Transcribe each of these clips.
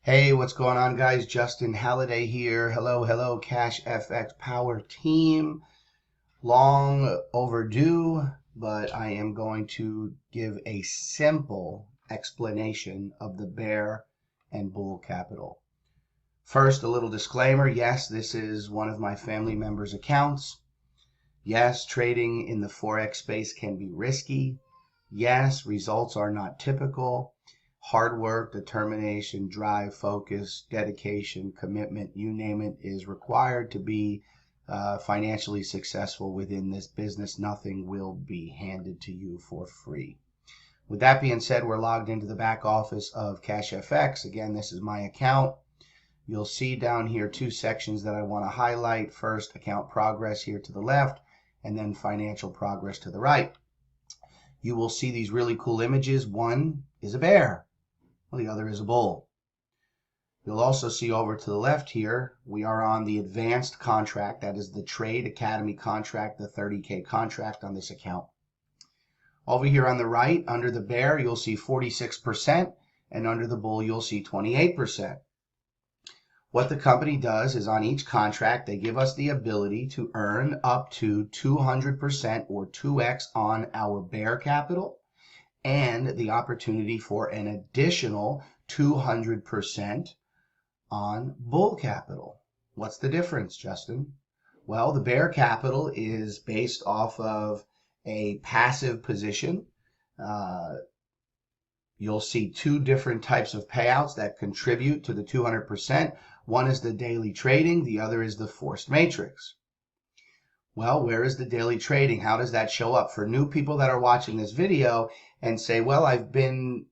Hey, what's going on, guys? Justin Halliday here. Hello, CashFX Power Team. Long overdue, but I am going to give a simple explanation of the bear and bull capital. First, a little disclaimer. Yes, this is one of my family members' accounts. Yes, trading in the Forex space can be risky. Yes, results are not typical. Hard work, determination, drive, focus, dedication, commitment, you name it, is required to be financially successful within this business. Nothing will be handed to you for free. With that being said, we're logged into the back office of CashFX. Again, this is my account. You'll see down here two sections that I want to highlight. First, account progress here to the left, and then financial progress to the right. You will see these really cool images. One is a bear. Well, the other is a bull. You'll also see over to the left here, we are on the advanced contract. That is the Trade Academy contract, the 30K contract on this account. Over here on the right, under the bear, you'll see 46%, and under the bull, you'll see 28%. What the company does is on each contract, they give us the ability to earn up to 200% or 2x on our bear capital, and the opportunity for an additional 200% on bull capital. What's the difference, Justin? Well, the bear capital is based off of a passive position. You'll see two different types of payouts that contribute to the 200%. One is the daily trading, the other is the forced matrix. Well, where is the daily trading? How does that show up? For new people that are watching this video and say, well, I've been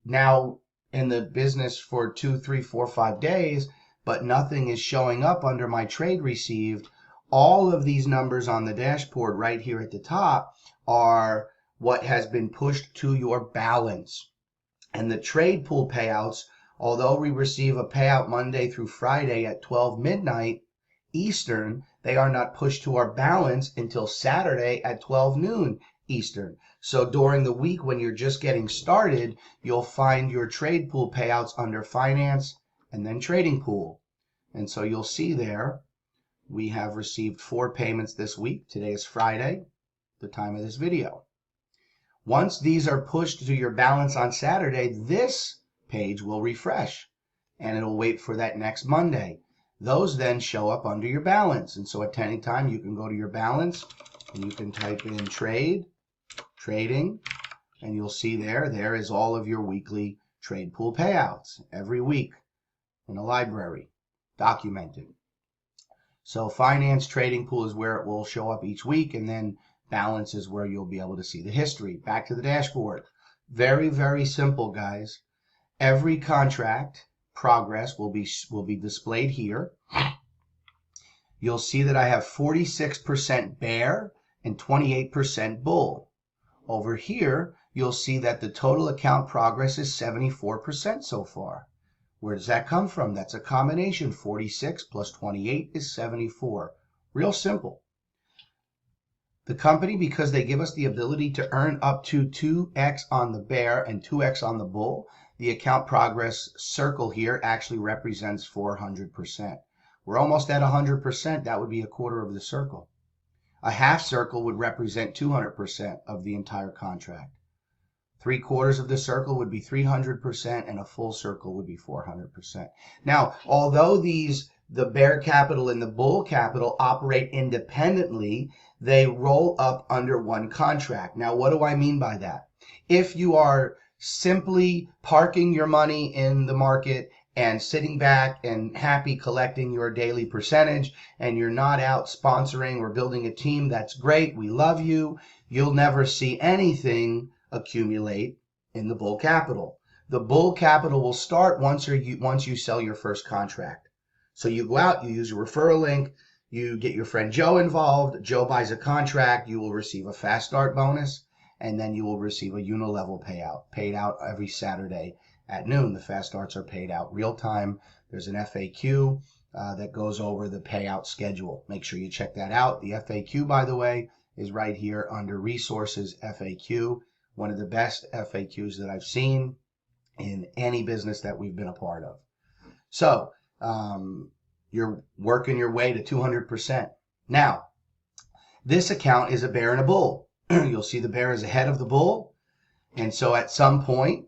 now in the business for 2, 3, 4, 5 days, but nothing is showing up under my trade received. All of these numbers on the dashboard right here at the top are what has been pushed to your balance. And the trade pool payouts, although we receive a payout Monday through Friday at 12 midnight Eastern, they are not pushed to our balance until Saturday at 12 noon Eastern. So during the week when you're just getting started, you'll find your trade pool payouts under finance and then trading pool. And so you'll see there, we have received 4 payments this week. Today is Friday, the time of this video. Once these are pushed to your balance on Saturday, this page will refresh and it'll wait for that next Monday. Those then show up under your balance. And so at any time, you can go to your balance and you can type in trade, trading, and you'll see there is all of your weekly trade pool payouts every week in a library, documented. So finance trading pool is where it will show up each week, and then balance is where you'll be able to see the history. Back to the dashboard. Very, very simple, guys. Every contract progress will be displayed here. You'll see that I have 46% bear and 28% bull. Over here, you'll see that the total account progress is 74% so far. Where does that come from? That's a combination. 46 plus 28 is 74. Real simple. The company, because they give us the ability to earn up to 2x on the bear and 2x on the bull, the account progress circle here actually represents 400%. We're almost at 100%. That would be a quarter of the circle. A half circle would represent 200% of the entire contract. 3/4 of the circle would be 300%, and a full circle would be 400%. Now, although the bear capital and the bull capital operate independently, they roll up under one contract. Now, what do I mean by that? If you are simply parking your money in the market and sitting back and happy collecting your daily percentage, and you're not out sponsoring or building a team, that's great. We love you. You'll never see anything accumulate in the bull capital. The bull capital will start once you sell your first contract. So you go out, you use your referral link, you get your friend Joe involved, Joe buys a contract, you will receive a fast start bonus, and then you will receive a unilevel payout, paid out every Saturday at noon. The fast starts are paid out real time. There's an FAQ that goes over the payout schedule. Make sure you check that out. The FAQ, by the way, is right here under resources FAQ. One of the best FAQs that I've seen in any business that we've been a part of. So you're working your way to 200%. Now, this account is a bear and a bull. You'll see the bear is ahead of the bull. And so at some point,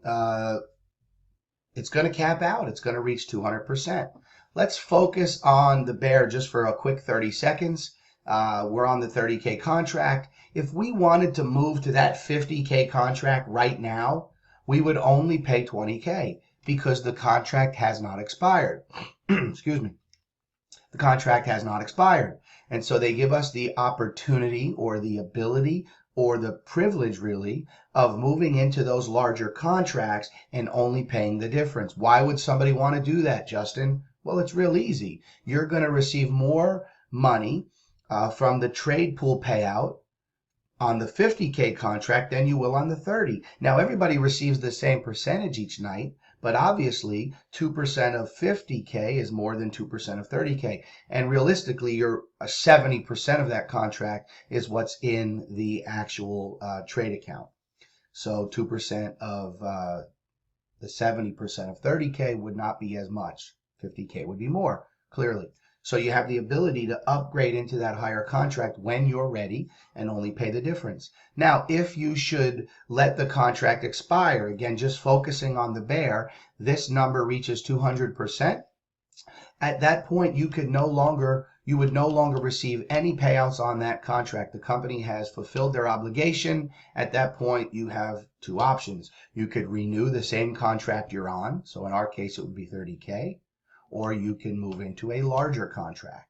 it's going to cap out. It's going to reach 200%. Let's focus on the bear just for a quick 30 seconds. We're on the 30K contract. If we wanted to move to that 50K contract right now, we would only pay 20K because the contract has not expired. Excuse me. The contract has not expired. And so they give us the opportunity or the ability or the privilege really of moving into those larger contracts and only paying the difference. Why would somebody want to do that, Justin? Well, it's real easy. You're going to receive more money from the trade pool payout on the 50K contract than you will on the 30. Now, everybody receives the same percentage each night, but obviously 2% of 50K is more than 2% of 30K. And realistically, you're 70% of that contract is what's in the actual trade account. So 2% of the 70% of 30K would not be as much. 50K would be more, clearly. So you have the ability to upgrade into that higher contract when you're ready and only pay the difference. Now, if you should let the contract expire, again, just focusing on the bear, this number reaches 200%. At that point, you would no longer receive any payouts on that contract. The company has fulfilled their obligation. At that point, you have two options. You could renew the same contract you're on. So in our case, it would be 30K. Or you can move into a larger contract.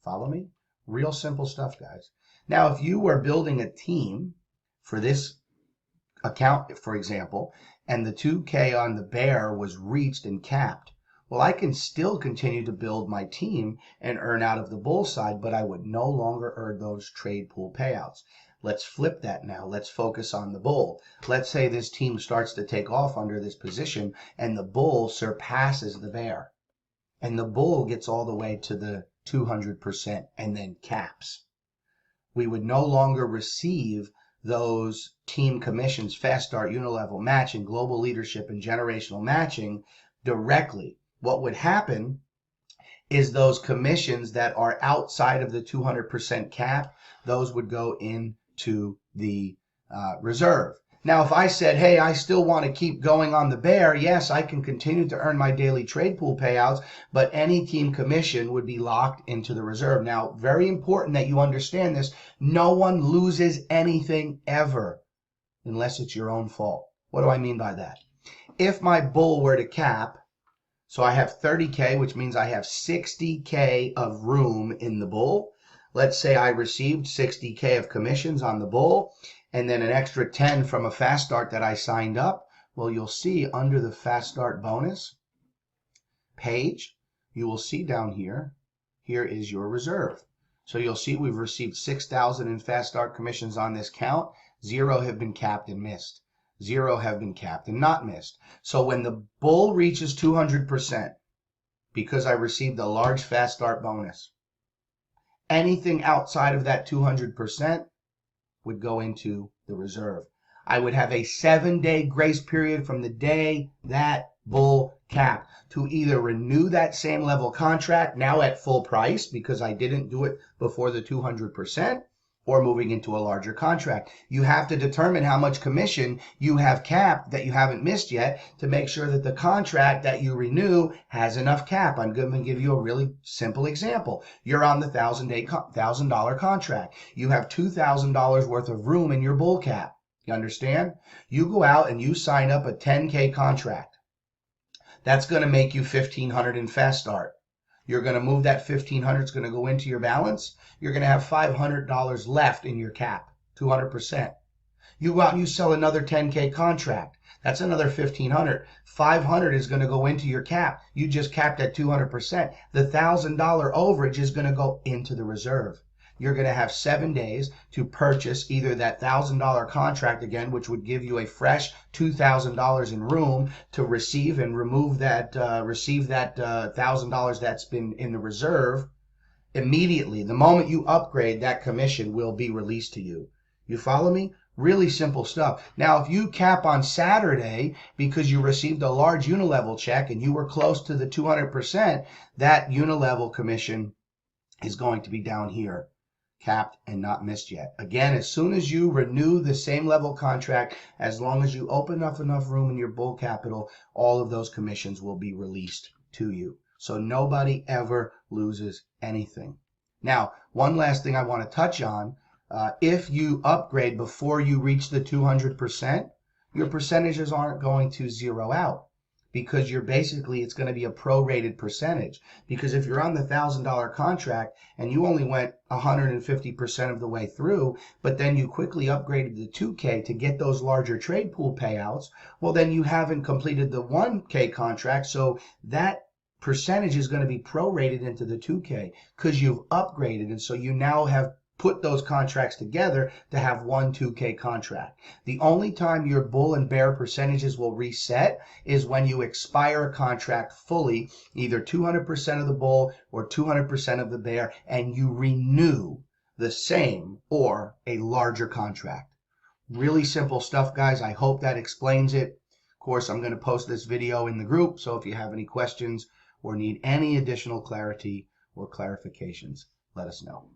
Follow me? Real simple stuff, guys. Now, if you were building a team for this account, for example, and the 2K on the bear was reached and capped, well, I can still continue to build my team and earn out of the bull side, but I would no longer earn those trade pool payouts. Let's flip that now. Let's focus on the bull. Let's say this team starts to take off under this position and the bull surpasses the bear. And the bull gets all the way to the 200% and then caps. We would no longer receive those team commissions, fast start, unilevel matching, global leadership, and generational matching directly. What would happen is those commissions that are outside of the 200% cap, those would go into the reserve. Now, if I said, hey, I still want to keep going on the bear, yes, I can continue to earn my daily trade pool payouts, but any team commission would be locked into the reserve. Now, very important that you understand this. No one loses anything ever unless it's your own fault. What do I mean by that? If my bull were to cap, so I have 30K, which means I have 60K of room in the bull. Let's say I received 60K of commissions on the bull, and then an extra 10 from a fast start that I signed up. Well, you'll see under the fast start bonus page, you will see down here, here is your reserve. So you'll see we've received 6,000 in fast start commissions on this count. 0 have been capped and missed. 0 have been capped and not missed. So when the bull reaches 200%, because I received a large fast start bonus, anything outside of that 200% would go into the reserve. I would have a 7-day grace period from the day that bull capped to either renew that same level contract now at full price because I didn't do it before the 200%, or moving into a larger contract. You have to determine how much commission you have capped that you haven't missed yet to make sure that the contract that you renew has enough cap. I'm going to give you a really simple example. You're on the $1,000 contract. You have $2,000 worth of room in your bull cap. You understand? You go out and you sign up a 10K contract. That's going to make you $1,500 in fast start. You're going to move that $1,500, it's going to go into your balance. You're going to have $500 left in your cap, 200%. You go out and you sell another 10K contract. That's another $1,500. $500 is going to go into your cap. You just capped at 200%. The $1,000 overage is going to go into the reserve. You're going to have 7 days to purchase either that $1,000 contract again, which would give you a fresh $2,000 in room to receive and remove that, $1,000 that's been in the reserve immediately. The moment you upgrade, that commission will be released to you. You follow me? Really simple stuff. Now, if you cap on Saturday because you received a large unilevel check and you were close to the 200%, that unilevel commission is going to be down here, capped and not missed yet. Again, as soon as you renew the same level contract, as long as you open up enough room in your bull capital, all of those commissions will be released to you. So nobody ever loses anything. Now, one last thing I want to touch on. If you upgrade before you reach the 200%, your percentages aren't going to zero out, because it's going to be a prorated percentage. Because if you're on the $1,000 contract and you only went 150% of the way through, but then you quickly upgraded to 2K to get those larger trade pool payouts, well, then you haven't completed the 1K contract, so that percentage is going to be prorated into the 2K because you've upgraded, and so you now have put those contracts together to have one 2K contract. The only time your bull and bear percentages will reset is when you expire a contract fully, either 200% of the bull or 200% of the bear, and you renew the same or a larger contract. Really simple stuff, guys. I hope that explains it. Of course, I'm going to post this video in the group, so if you have any questions or need any additional clarity or clarifications, let us know.